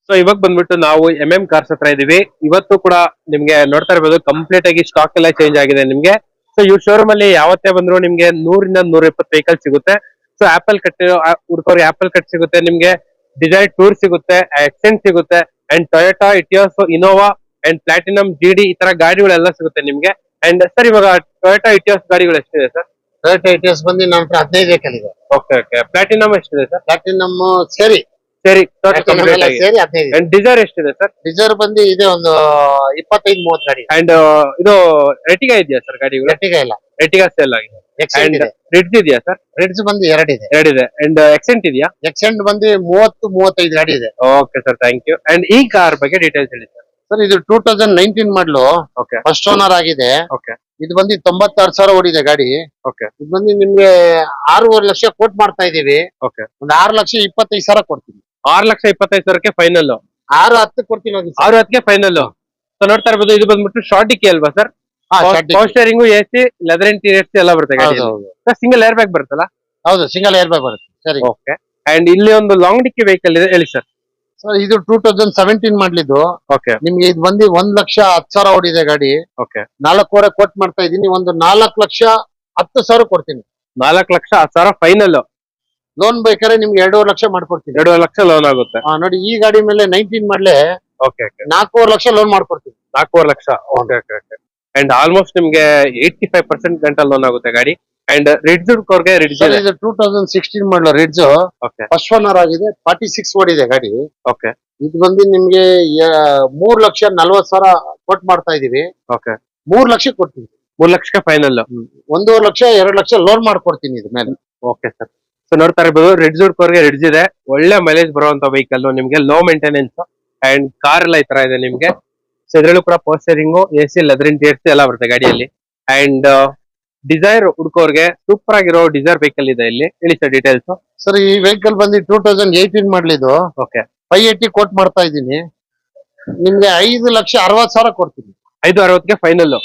So ಇವಾಗ ಬಂದ್ಬಿಟ್ಟು ನಾವು ಕಾರ್ಸ್ ಹತ್ರ ಇದೀವಿ. ಇವತ್ತು ಕೂಡ ನಿಮ್ಗೆ ನೋಡ್ತಾ ಇರ್ಬೋದು ಕಂಪ್ಲೀಟ್ ಆಗಿ ಸ್ಟಾಕ್ ಎಲ್ಲ ಚೇಂಜ್ ಆಗಿದೆ ನಿಮ್ಗೆ. ಸೊ ಇವ್ರ ಶೋರೂಮ್ ಅಲ್ಲಿ ಯಾವತ್ತೇ ಬಂದ್ರು ನಿಮ್ಗೆ 100 ಇಂದ 120 ವೆಹಿಕಲ್ ಸಿಗುತ್ತೆ. ಸೊ ಆಪಲ್ ಕಟ್ ಹುಡ್ಕೋರಿಗೆ ಆಪಲ್ ಕಟ್ ಸಿಗುತ್ತೆ ನಿಮ್ಗೆ. ಡಿಸೈರ್ ಟೂರ್ ಸಿಗುತ್ತೆ, ಎಕ್ಸೆಂಟ್ ಸಿಗುತ್ತೆ, and Toyota Etios, Innova and platinum G D ಈ ತರ ಗಾಡಿಗಳೆಲ್ಲ ಸಿಗುತ್ತೆ ನಿಮ್ಗೆ. ಅಂಡ್ ಸರ್ ಇವಾಗ ಟೊಯೋಟಾ ಇಟಿಯೋಸ್ ಗಾಡಿಗಳು ಎಷ್ಟಿದೆ ಸರ್? ಟೊಯೋಟಾ ಇಟಿಯೋಸ್ ಬಂದು ನಮ್ಮ ಹತ್ರ 15 ವೆಹಿಕಲ್ ಇದೆ. Okay okay. ಪ್ಲಾಟಿನಮ್ ಎಷ್ಟಿದೆ ಸರ್? ಪ್ಲಾಟಿನಮ್ ಸೇರಿ ಸರಿ Platinum ಎಲ್ಲ ಸೇರಿ 15 ಇದೆ. ಅಂಡ್ ಡಿಸೈರ್ ಎಷ್ಟಿದೆ ಸರ್? ಡಿಸೈರ್ ಬಂದು ಇದೆ ಒಂದು 25-30 ಗಾಡಿ. ಅಂಡ್ ಇದು ಎರ್ಟಿಗಾ ಇದೆಯಾ ಸರ್ ಗಾಡಿಗಳು? ಎರ್ಟಿಗಾ ಇಲ್ಲ, ಎರ್ಟಿಗಾ ಸೇಲ್ ಆಗಿದೆ. ಎಕ್ಸೆಂಟ್ ಅಂಡ್ ಇದೆ. ರಿಡ್ಜ್ ಇದೆಯಾ ಸರ್? ರಿಡ್ಜ್ ಬಂದು 2 ಇದೆ. ಎರಡಿದೆ. ಅಂಡ್ ಎಕ್ಸೆಂಟ್ ಇದೆಯಾ? ಎಕ್ಸೆಂಟ್ ಬಂದು 30-35 ಗಾಡಿ ಇದೆ. Okay sir, thank you. And ಈ ಕಾರ್ ಬಗ್ಗೆ ಡೀಟೇಲ್ಸ್ ಹೇಳಿ ಸರ್. ಸರ್ ಇದು 2019 ಮಾಡಲು, ಓಕೆ ಫಸ್ಟ್ ಓನರ್ ಆಗಿದೆ. ಓಕೆ ಇದು ಬಂದು 96,000 ಓಡಿದೆ ಗಾಡಿ. ಓಕೆ ಇದು ಬಂದು ನಿಮ್ಗೆ 6.5 ಲಕ್ಷ ಕೋಟ್ ಮಾಡ್ತಾ ಇದೀವಿ. ಓಕೆ. ಒಂದು 6,25,000 ಕೊಡ್ತೀನಿ. 6,25,000 ಫೈನಲ್. 6-10 ಕೊಡ್ತೀನಿ ಹೋಗಿ. 6-10 ಫೈನಲ್. ಸೊ ನೋಡ್ತಾ ಇರ್ಬೋದು ಇದು ಬಂದ್ಬಿಟ್ಟು ಶಾರ್ಟ್ ಡಿಕ್ಕಿ ಅಲ್ವಾ sir? Power steering, AC, leather interiors ಎಲ್ಲ ಬರುತ್ತೆ ಗಾಡಿ. ಸಿಂಗಲ್ ಏರ್ ಬ್ಯಾಗ್ ಬರುತ್ತಲ್ಲ? ಹೌದು, ಸಿಂಗಲ್ ಏರ್ ಬ್ಯಾಗ್ ಬರುತ್ತೆ. ಸರಿ, ಓಕೆ. ಅಂಡ್ ಇಲ್ಲಿ ಒಂದು ಲಾಂಗ್ ಡಿಕ್ಕಿ ವೆಹಿಕಲ್ ಇದೆ, ಹೇಳಿ ಸರ್. ಸರ್ ಇದು 2017 ಮಾಡ್ಲಿದ್ದು. ಓಕೆ ನಿಮ್ಗೆ ಇದು ಬಂದು 1,10,000 ಓಡಿದೆ ಗಾಡಿ. ಓಕೆ. 4.5 ಕೋಟ್ ಮಾಡ್ತಾ ಇದೀನಿ. ಒಂದು 4,10,000 ಕೊಡ್ತೀನಿ. 4,10,000 ಫೈನಲ್. ಲೋನ್ ಬೇಕಾದ್ರೆ ನಿಮ್ಗೆ 2.5 ಲಕ್ಷ ಮಾಡ್ಕೊಡ್ತೀನಿ. 2.5 ಲಕ್ಷ ಲೋನ್ ಆಗುತ್ತೆ. ನೋಡಿ ಈ ಗಾಡಿ ಮೇಲೆ 19 ಮಾಡ್ಲೆ ಓಕೆ ಓಕೆ. 4.5 ಲಕ್ಷ ಲೋನ್ ಮಾಡ್ಕೊಡ್ತೀನಿ. 4.5 lakh. Okay okay okay. And almost ನಿಮ್ಗೆ 85% ಗಂಟ ಲೋನ್ ಆಗುತ್ತೆ ಗಾಡಿ. ಅಂಡ್ ರಿಡ್ಜ್ ಹುಡ್ಕೋರ್ಗೆ ರಿಡ್ಜ್ ಸರ್ ಇದು 2016 ಮಾಡಲು ರಿಡ್ಜ್. ಓಕೆ ಫಸ್ಟ್ ಓನರ್ ಆಗಿದೆ. 46 ಓಡಿದೆ ಗಾಡಿ. ಓಕೆ ಇದು ಬಂದು ನಿಮ್ಗೆ 3,40,000 ಕೋಟ್ ಮಾಡ್ತಾ ಇದೀವಿ. ಓಕೆ. 3 ಲಕ್ಷ ಕೊಡ್ತೀನಿ. 3 ಲಕ್ಷಕ್ಕೆ ಫೈನಲ್. 1.5 ಲಕ್ಷ 2 ಲಕ್ಷ ಲೋನ್ ಮಾಡ್ಕೊಡ್ತೀನಿ ಇದ್ರ ಮೇಲೆ. Okay sir. ಸೊ ನೋಡ್ತಾ ಇರ್ಬೋದು ರಿಡ್ಜ್ ಹುಡ್ಕೋರ್ಗೆ ರಿಡ್ಜ್ ಇದೆ. ಒಳ್ಳೆ ಮೈಲೇಜ್ ಬರುವಂತ ವೆಹಿಕಲ್ ನಿಮ್ಗೆ, ಲೋ ಮೇಂಟೆನೆನ್ಸ್. ಅಂಡ್ ಕಾರ್ ಎಲ್ಲ ಈ ತರ ಇದೆ ನಿಮ್ಗೆ. ಸೊ ಇದ್ರಲ್ಲೂ ಕೂಡ power steering, AC, leather interiors ಎಲ್ಲ ಬರುತ್ತೆ ಗಾಡಿಯಲ್ಲಿ. ಅಂಡ್ ಡಿಸೈರ್ ಹುಡ್ಕೋರ್ಗೆ ಸೂಪರ್ ಆಗಿರೋ ಡಿಸೈರ್ ವೆಹಿಕಲ್ ಇದೆ ಇಲ್ಲಿ, ಹೇಳಿ ಸರ್ ಡೀಟೇಲ್ಸ್. ಸರ್ ಈ ವೆಹಿಕಲ್ ಬಂದು 2018 ಮಾಡ್ಲಿದ್ದು. ಓಕೆ. 580 ಕೋಟ್ ಮಾಡ್ತಾ ಇದ್ದೀನಿ. ನಿಮ್ಗೆ 5,60,000 ಕೊಡ್ತೀನಿ. 560ಗೆ final.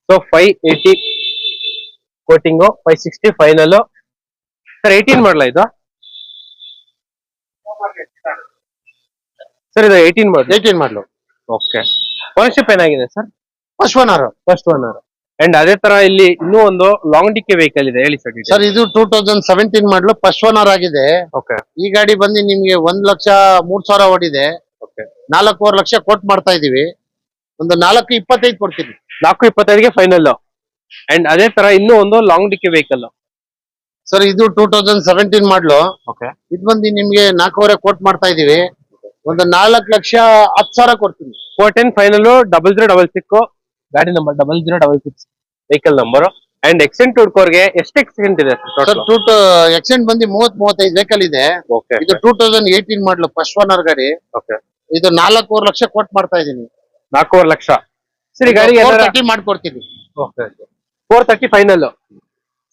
So 580 quoting, 560 final. Sir 18 ಮಾಡಲ ಇದು? ಸರ್ ಇದು 18 ಮಾಡ್ಲು. ಓಕೆ. ಓನರ್ಶಿಪ್ ಏನಾಗಿದೆ sir? First owner. First owner. And ಅದೇ ತರ ಇಲ್ಲಿ ಇನ್ನೂ ಒಂದು ಲಾಂಗ್ ಡಿಕ್ಕಿ ವೆಹಿಕಲ್ ಇದೆ, ಹೇಳಿ ಸರ್. ಸರ್ ಇದು 2017 ಮಾಡ್ಲು, ಫಸ್ಟ್ ಓನರ್ ಆಗಿದೆ. ಓಕೆ. ಈ ಗಾಡಿ ಬಂದು ನಿಮ್ಗೆ 1,03,000 ಓಡಿದೆ. ಓಕೆ. 4.5 ಲಕ್ಷ ಕೋಟ್ ಮಾಡ್ತಾ ಇದೀವಿ. ಒಂದು 4,25 ಕೊಡ್ತೀನಿ. 425ಗೆ ಫೈನಲ್. ಅಂಡ್ ಅದೇ ತರ ಇನ್ನೂ ಒಂದು ಲಾಂಗ್ ಡಿಕ್ಕಿ ವೆಹಿಕಲ್. ಸರ್ ಇದು 2017 ಮಾಡ್ಲು. ಓಕೆ. ಇದು ಬಂದು ನಿಮ್ಗೆ 4.5 ಕೋಟ್ ಮಾಡ್ತಾ ಇದೀವಿ. ಒಂದು 4,10,000 ಕೊಡ್ತೀನಿ. 410 ಫೈನಲ್. 0066 ಗಾಡಿ number, 0066 vehicle number. And Xcent ಹುಡ್ಕೋರ್ಗೆ ಎಷ್ಟು ಎಕ್ಸೆಂಟ್ ಇದೆ ಸರ್? ಎಕ್ಸೆಂಟ್ ಬಂದು 30-35 ವೆಹಿಕಲ್ ಇದೆ. ಓಕೆ. ಇದು 2018 ಮಾಡ್ಲು, ಫಸ್ಟ್ ಓನರ್ ಗಾಡಿ. ಓಕೆ. ಇದು 4.5 ಲಕ್ಷ ಕೋಟ್ ಮಾಡ್ತಾ ಇದೀನಿ. 4.5 ಲಕ್ಷ. ಸರಿ, ಗಾಡಿಗೆ 430 ಮಾಡ್ಕೊಡ್ತೀನಿ. ಓಕೆ. 430 ಫೈನಲ್.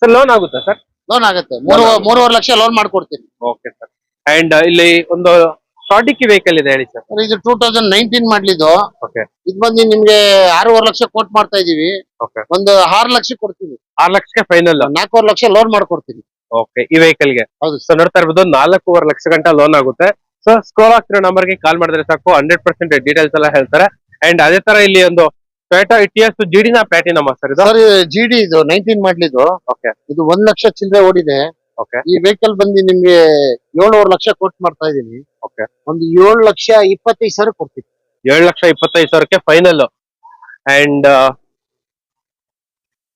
ಸರ್ ಲೋನ್ ಆಗುತ್ತಾ ಸರ್? ಲೋನ್ ಆಗುತ್ತೆ. 3.5 ಲಕ್ಷ ಲೋನ್ ಮಾಡ್ಕೊಡ್ತೀನಿ. Okay sir. ಅಂಡ್ ಇಲ್ಲಿ ಒಂದು ಶಾರ್ಟ್ ಡಿಕ್ಕಿ ವೆಹಿಕಲ್ ಇದೆ, ಹೇಳಿ ಸರ್. ಇದು 2019 ಮಾಡ್ಲಿದ್ದು. ಓಕೆ. ಇದು ಬಂದು ನಿಮ್ಗೆ 6.5 ಲಕ್ಷ ಕೋಟ್ ಮಾಡ್ತಾ ಇದೀವಿ. ಓಕೆ. ಒಂದು 6 ಲಕ್ಷ ಕೊಡ್ತೀನಿ. 6 ಲಕ್ಷಕ್ಕೆ ಫೈನಲ್. 4.5 ಲಕ್ಷ ಲೋನ್ ಮಾಡ್ಕೊಡ್ತೀನಿ. ಓಕೆ. ಈ ವೆಹಿಕಲ್ಗೆ ಹೌದು ಸೊ ನೋಡ್ತಾ ಇರ್ಬೋದು 4.5 ಲಕ್ಷ ಗಂಟ ಲೋನ್ ಆಗುತ್ತೆ. ಸೊ ಸ್ಕ್ರೋಲ್ ಆಗ್ತಿರೋ ನಂಬರ್ಗೆ ಕಾಲ್ ಮಾಡಿದ್ರೆ ಸಾಕು, 100% ಡೀಟೇಲ್ಸ್ ಎಲ್ಲ ಹೇಳ್ತಾರೆ. ಅಂಡ್ ಅದೇ ತರ ಇಲ್ಲಿ ಒಂದು ಟೊಯೋಟಾ ಇಟಿಯೋಸ್ ಜಿಡಿನ ಪ್ಲಾಟಿನಮ್ ಸರ್ ಇದು? ಸರ್ ಜಿಡಿ ಇದು 19 ಮಾಡ್ಲಿದ್ದು. ಓಕೆ. ಇದು 1 ಲಕ್ಷ ಚಿಲ್ಲರೆ ಓಡಿದೆ. ಓಕೆ. ಈ ವೆಹಿಕಲ್ ಬಂದು ನಿಮ್ಗೆ 7.5 ಲಕ್ಷ ಕೋಟ್ ಮಾಡ್ತಾ ಇದೀನಿ. ಓಕೆ. ಒಂದು 7,25,000 ಕೊಡ್ತೀನಿ. 7,25,000ಕ್ಕೆ ಫೈನಲ್. ಅಂಡ್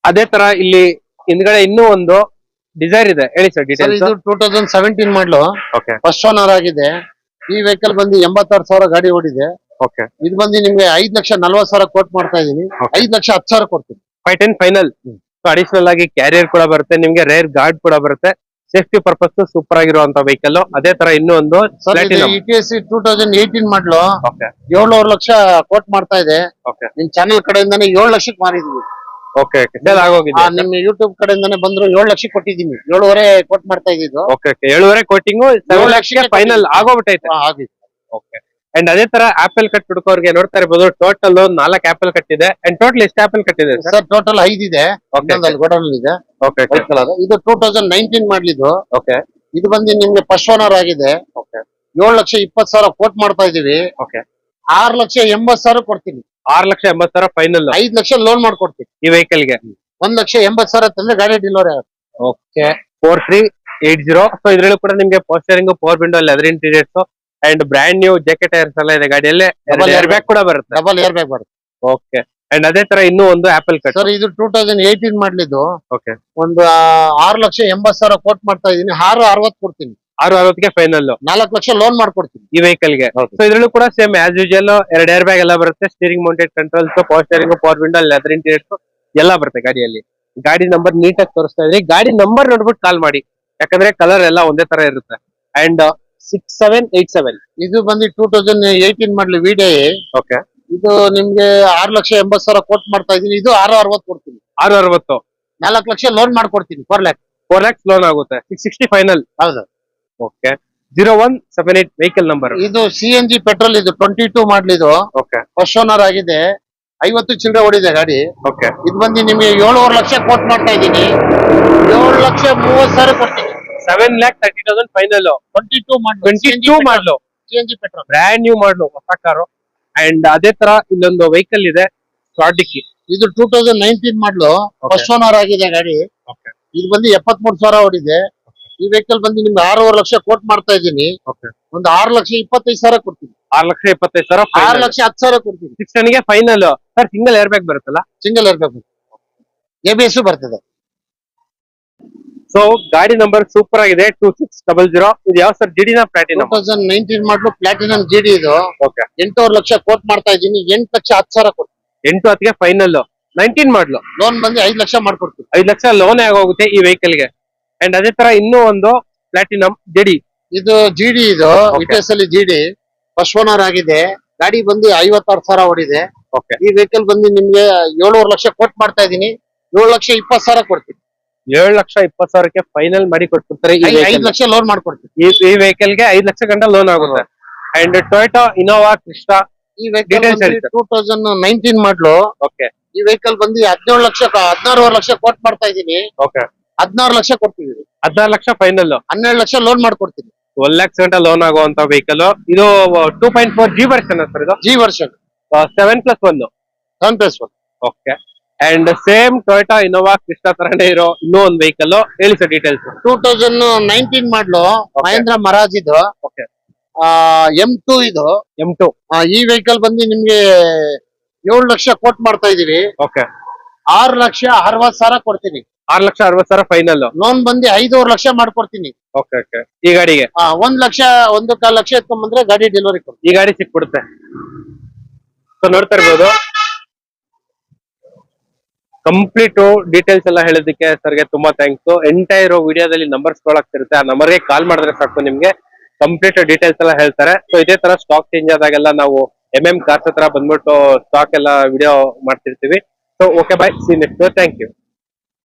ಅದೇ ತರ ಇಲ್ಲಿ ಹಿಂದ್ಗಡೆ ಇನ್ನೂ ಒಂದು ಡಿಸೈರ್ ಇದೆ, ಹೇಳಿ ಸರ್ ಡೀಟೇಲ್ಸ್. ಇದು 2017 ಮಾಡ್ಲು. ಓಕೆ. ಫಸ್ಟ್ ಓನರ್ ಆಗಿದೆ. ಈ ವೆಹಿಕಲ್ ಬಂದು 86,000 ಗಾಡಿ ಓಡಿದೆ. ಓಕೆ. ಇದು ಬಂದು ನಿಮ್ಗೆ 5,40,000 ಕೋಟ್ ಮಾಡ್ತಾ ಇದೀನಿ. 5,10,000 ಕೊಡ್ತೀನಿ. 510 ಫೈನಲ್. ಅಡಿಷನಲ್ ಆಗಿ ಕ್ಯಾರಿಯರ್ ಕೂಡ ಬರುತ್ತೆ ನಿಮ್ಗೆ, ರೇರ್ ಗಾರ್ಡ್ ಕೂಡ ಬರುತ್ತೆ. ಸೇಫ್ಟಿ ಪರ್ಪಸ್ ಸೂಪರ್ ಆಗಿರುವಂತ ವೆಹಿಕಲ್. ಅದೇ ತರ ಇನ್ನೂ ಒಂದು ಇಟಿಎಸ್ 2018 ಮಾಡ್ಲು. ಓಕೆ. 7.5 ಲಕ್ಷ ಕೋಟ್ ಮಾಡ್ತಾ ಇದೆ. ಓಕೆ. ನಿಮ್ ಚಾನೆಲ್ ಕಡೆಯಿಂದಾನೆ 7 ಲಕ್ಷಕ್ಕೆ ಮಾರಿದೀವಿ. ಓಕೆ. ಸೇಲ್ ಆಗೋಗಿದೆ. ನಿಮ್ ಯೂಟ್ಯೂಬ್ ಕಡೆಯಿಂದಾನೆ ಬಂದ್ರು 7 ಲಕ್ಷ ಕೊಟ್ಟಿದ್ದೀನಿ. 7.5 ಕೋಟ್ ಮಾಡ್ತಾ ಇದ್ದಿದ್ದು. ಓಕೆ. 7.5 ಕೋಟಿಂಗು 7 ಲಕ್ಷಕ್ಕೆ ಫೈನಲ್ ಆಗೋಗ್ಬಿಟ್ಟೈತೆ. ಆಗಿದೆ. ಓಕೆ. ಅಂಡ್ ಅದೇ ತರ ಆಪಲ್ ಕಟ್ ಹುಡುಕೋರ್ಗೆ ನೋಡ್ತಾ ಇರ್ಬೋದು, ಟೋಟಲ್ 4 ಆಪಲ್ ಕಟ್ ಇದೆ. ಅಂಡ್ ಟೋಟಲ್ ಎಷ್ಟು ಆಪಲ್ ಕಟ್ ಇದೆ ಸರ್? ಟೋಟಲ್ 5 ಇದೆ. ಗೋಡೌನ್ ಇದೆ. ಓಕೆ. ಇದು 2019 ಮಾಡ್ಲಿದ್ದು. ಓಕೆ. ಇದು ಬಂದು ನಿಮ್ಗೆ ಫಸ್ಟ್ ಓನರ್ ಆಗಿದೆ. ಓಕೆ. 7,20,000 ಕೋಟ್ ಮಾಡ್ತಾ ಇದೀವಿ. ಓಕೆ 6,80,000 ಕೊಡ್ತೀನಿ. 6,80,000 ಫೈನಲ್. 5 ಲಕ್ಷ ಲೋನ್ ಮಾಡ್ಕೊಡ್ತೀನಿ. ಈ ವೆಹಿಕಲ್ ಗೆ 1,80,000 ತಂದ್ರೆ ಗಾಡಿ ಡೆಲಿವರಿ ಆಗುತ್ತೆ. ಓಕೆ 4380. ಸೊ ಇದ್ರಲ್ಲೂ ಕೂಡ ನಿಮ್ಗೆ power steering, power window, leather interiors and brand new ಜೆಕೆಟ್ ಟೈರ್ಸ್ ಎಲ್ಲ ಇದೆ ಗಾಡಿಯಲ್ಲಿ. Double ಏರ್ ಬ್ಯಾಗ್ ಕೂಡ ಬರುತ್ತೆ. ಡಬಲ್ ಏರ್ ಬ್ಯಾಗ್ ಬರುತ್ತೆ. ಓಕೆ ಅಂಡ್ ಅದೇ ತರ ಇನ್ನೂ ಒಂದು ಆಪಲ್ ಕಟ್. ಸರ್ ಇದು 2018 ಮಾಡ್ಲಿದ್ದು. ಓಕೆ ಒಂದು 6,80,000 ಕೋಟ್ ಮಾಡ್ತಾ ಇದೀನಿ. 6,60 ಕೊಡ್ತೀನಿ. 660 ಫೈನಲ್. 4 ಲಕ್ಷ ಲೋನ್ ಮಾಡ್ಕೊಡ್ತೀನಿ. ಈ ವೆಹಿಕಲ್ ಗೆ. ಸೊ ಇದ್ರಲ್ಲೂ ಕೂಡ same as usual 2 air bag ಎಲ್ಲ ಬರುತ್ತೆ. Steering mounted controls, power steering, power window, leather interiors ಎಲ್ಲ ಬರುತ್ತೆ ಗಾಡಿಯಲ್ಲಿ. ಗಾಡಿ ನಂಬರ್ ನೀಟಾಗಿ ತೋರಿಸ್ತಾ ಇದ್ರಿ. ಗಾಡಿ ನಂಬರ್ ನೋಡ್ಬಿಟ್ಟು ಕಾಲ್ ಮಾಡಿ, ಯಾಕಂದ್ರೆ ಕಲರ್ ಎಲ್ಲ ಒಂದೇ ತರ ಇರುತ್ತೆ. ಅಂಡ್ 6787 ಇದು ಬಂದು 2018 ಮಾಡ್ಲಿ ವಿಡಿಯೋ. ಓಕೆ ಇದು ನಿಮ್ಗೆ 6,80,000 ಕೋಟ್ ಮಾಡ್ತಾ ಇದೀನಿ. ಇದು 6,60 ಕೊಡ್ತೀನಿ. 660. 4 ಲಕ್ಷ ಲೋನ್ ಮಾಡ್ಕೊಡ್ತೀನಿ. 4 ಲ್ಯಾಕ್. 4 lakhs ಲೋನ್ ಆಗುತ್ತೆ. 660 ಫೈನಲ್. ಹೌದು. Okay 0178 vehicle number. ಇದು CNG ಪೆಟ್ರೋಲ್. ಇದು 22 ಮಾಡ್ಲಿದು. ಓಕೆ ಫಸ್ಟ್ ಓನರ್ ಆಗಿದೆ. 50 ಚಿಲ್ಲರೆ ಓಡಿದೆ ಗಾಡಿ. ಓಕೆ ಇದು ಬಂದು ನಿಮ್ಗೆ 7.5 ಲಕ್ಷ ಕೋಟ್ ಮಾಡ್ತಾ ಇದೀನಿ. 7,30,000 ಕೊಡ್ತೀನಿ. 7,30,000 ಫೈನಲ್. 22 ಮಾಡ್ಲು CNG ಪೆಟ್ರೋಲ್. ಬ್ರ್ಯಾಂಡ್ ನ್ಯೂ ಮಾಡ್ಲು ಹೊಸ ಕಾರು. ಅಂಡ್ ಅದೇ ತರ ಇಲ್ಲೊಂದು ವೆಹಿಕಲ್ ಇದೆ ಸ್ವಾಡಿಕ್ಕಿ. ಇದು 2019 ಮಾಡ್ಲು. ಫಸ್ಟ್ ಓನರ್ ಆಗಿದೆ ಗಾಡಿ. ಓಕೆ ಇದು ಬಂದು 73,000 ಓಡಿದೆ. ಈ ವೆಹಿಕಲ್ ಬಂದು ನಿಮ್ಗೆ 6.5 ಲಕ್ಷ ಕೋಟ್ ಮಾಡ್ತಾ ಇದೀನಿ. ಓಕೆ ಒಂದು 6,25,000 ಕೊಡ್ತೀನಿ. 6,25,000 6,10,000 ಕೊಡ್ತೀನಿ. 6 ಗೆ final. Sir single air bag ಬರುತ್ತಲ್ಲ. ಸಿಂಗಲ್ ಇರ್ಬೇಕು. ABS ಬರ್ತದೆ. ಸೊ ಗಾಡಿ ನಂಬರ್ ಸೂಪರ್ ಆಗಿದೆ. 2600. ಇದು ಯಾವ ಸರ್? ಜಿಡಿನ ಪ್ಲಾಟಿನಮ್? 2019 ಮಾಡ್ಲು ಪ್ಲಾಟಿನಮ್ GD ಇದು. ಓಕೆ 8.5 ಲಕ್ಷ ಕೋಟ್ ಮಾಡ್ತಾ ಇದೀನಿ. 8,10,000 ಕೊಡ್ತೀನಿ. 8-10 ಫೈನಲ್. 19 ಮಾಡ್ಲು. ಲೋನ್ ಬಂದು 5 ಲಕ್ಷ ಮಾಡ್ಕೊಡ್ತೀನಿ. 5 ಲಕ್ಷ ಲೋನ್ ಆಗೋಗುತ್ತೆ ಈ ವೆಹಿಕಲ್ ಗೆ. ಅಂಡ್ ಅದೇ ತರ ಇನ್ನೂ ಒಂದು ಪ್ಲಾಟಿನಮ್ ಜಿಡಿ. ಇದು GD ಇದು. ವಿಟೇಸ್ ಅಲ್ಲಿ GD ಫಸ್ಟ್ ಓನರ್ ಆಗಿದೆ. ಗಾಡಿ ಬಂದು 56,000 ಓಡಿದೆ. ಓಕೆ ಈ ವೆಹಿಕಲ್ ಬಂದು ನಿಮ್ಗೆ 7.5 ಲಕ್ಷ ಕೋಟ್ ಮಾಡ್ತಾ ಇದೀನಿ. 7,20,000 ಕೊಡ್ತೀನಿ. 7,20,000 ಫೈನಲ್ ಮಾಡಿ ಕೊಟ್ಬಿಡ್ತಾರೆ. 5 ಲಕ್ಷ ಲೋನ್ ಮಾಡ್ಕೊಡ್ತೀನಿ. ಈ ವೆಹಿಕಲ್ ಗೆ 5 ಲಕ್ಷ ಗಂಟ ಲೋನ್ ಆಗುತ್ತೆ. And Toyota Innova Crysta. ಈ ವೆಹಿಕಲ್ Details ಹೇಳಿ sir. 2019 ಮಾಡ್ಲು. ಓಕೆ ಈ ವೆಹಿಕಲ್ ಬಂದು 16.5 ಲಕ್ಷ ಕೋಟ್ ಮಾಡ್ತಾ ಇದೀನಿ. ಓಕೆ 16 ಲಕ್ಷ ಕೊಡ್ತೀವಿ. 16 ಲಕ್ಷ ಫೈನಲ್. 12 ಲಕ್ಷ ಲೋನ್ ಮಾಡ್ಕೊಡ್ತೀನಿ. 1 lakhs ಗಂಟ ಲೋನ್ ಆಗುವಂತ ವೆಹಿಕಲ್ ಇದು. 2.4 G ವರ್ಷನ್ ಸರ್ ಇದು. G version 7+1. 7+1. Okay and same Toyota Innova Crysta ತರನೇ ಇರೋ ಇನ್ನೂ ಒಂದು ವೆಹಿಕಲ್ ಹೇಳಿ ಸರ್ ಡೀಟೇಲ್ಸ್. 2019 ಮಾಡ್ಲು ಮಹೇಂದ್ರ ಮರಾಜ್ ಇದು. ಓಕೆ M2 ಇದು. M2. ಈ ವೆಹಿಕಲ್ ಬಂದು ನಿಮ್ಗೆ 7 ಲಕ್ಷ ಕೋಟ್ ಮಾಡ್ತಾ ಇದೀವಿ. ಓಕೆ 6,60,000 ಕೊಡ್ತೀನಿ. 6,60,000 ಫೈನಲ್. ಲೋನ್ ಬಂದು 5.5 ಲಕ್ಷ ಮಾಡ್ಕೊಡ್ತೀನಿ. ಓಕೆ ಓಕೆ ಈ ಗಾಡಿಗೆ 1 ಲಕ್ಷ 1.25 ಲಕ್ಷ ಎತ್ಕೊಂಡ್ಬಂದ್ರೆ ಗಾಡಿ ಡೆಲಿವರಿ ಕೊಡ್ತೀನಿ. ಈ ಗಾಡಿ ಸಿಕ್ಬಿಡುತ್ತೆ. ಸೊ ನೋಡ್ತಾ ಇರ್ಬೋದು. ಕಂಪ್ಲೀಟ್ ಡೀಟೇಲ್ಸ್ ಎಲ್ಲ ಹೇಳೋದಕ್ಕೆ ಸರ್ಗೆ ತುಂಬಾ ಥ್ಯಾಂಕ್ಸ್. ಎಂಟೈರ್ ವಿಡಿಯೋದಲ್ಲಿ ನಂಬರ್ಸ್ ಆಗ್ತಿರುತ್ತೆ. ಆ ನಂಬರ್ಗೆ ಕಾಲ್ ಮಾಡಿದ್ರೆ ಸಾಕು, ನಿಮ್ಗೆ ಕಂಪ್ಲೀಟ್ ಡೀಟೇಲ್ಸ್ ಎಲ್ಲ ಹೇಳ್ತಾರೆ. ಸೊ ಇದೇ ತರ ಸ್ಟಾಕ್ ಚೇಂಜ್ ಆದಾಗೆಲ್ಲ ನಾವು ಕಾರ್ಸ್ ಹತ್ರ ಬಂದ್ಬಿಟ್ಟು ಸ್ಟಾಕ್ ಎಲ್ಲ ವಿಡಿಯೋ ಮಾಡ್ತಿರ್ತೀವಿ. So okay bye, see next. Thank you.